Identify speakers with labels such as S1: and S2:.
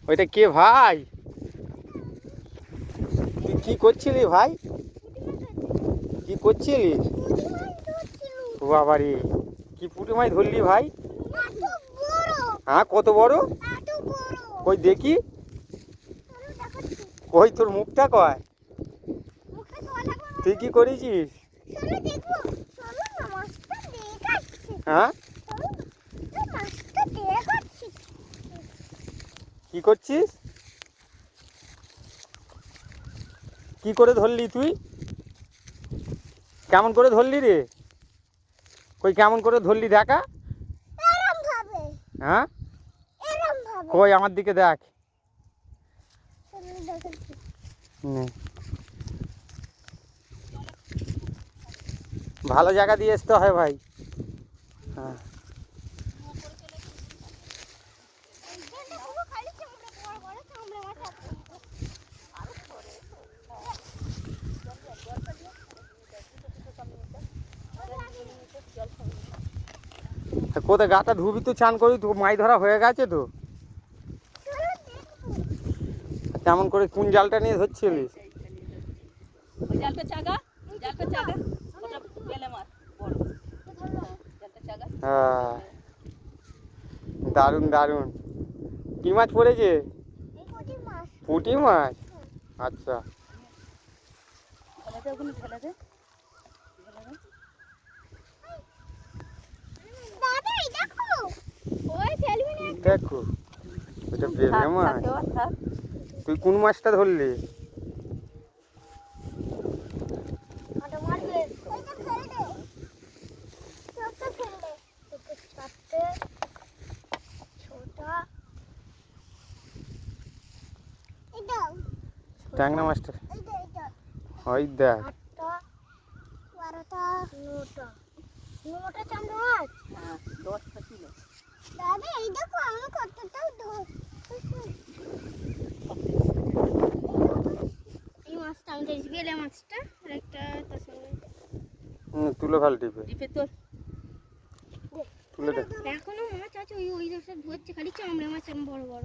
S1: ওইটা কে ভাই? তুই কি করছিলি ভাই? কি করছিলিস? ও বাবারে, কি পুঁটি মাছ ধরলি ভাই? হ্যাঁ, কত বড়? কই দেখি, কই তোর মুখটা কয়? তুই কি করেছিস? হ্যাঁ, কি করছিস? কি করে ধরলি তুই? কেমন করে ধরলি রে? কই কেমন করে ধরলি দেখা? হ্যাঁ, কই আমার দিকে দেখ। ভালো জায়গা দিয়ে আসতে হয় ভাই। হ্যাঁ, কোথায় গাটা ধুবি তো, চান করবি তো, মাছ ধরা হয়ে গেছে তো। কেমন করে কোন জালটা নিয়ে ধরছিলিস? হ্যাঁ, দারুণ দারুণ। কি মাছ পড়েছে? পুঁটি মাছ। আচ্ছা, দেখো ওটা বেলে মাছ। তুই কোন মাছটা ধরলি? ট্যাংরা মাছটা ওই দেখ। তুলে ফেল টিপে তুলে দেখ।
S2: এখনো মাছ আছে, ওই ধরছে, খালি চামড়া মাছ বড় বড়।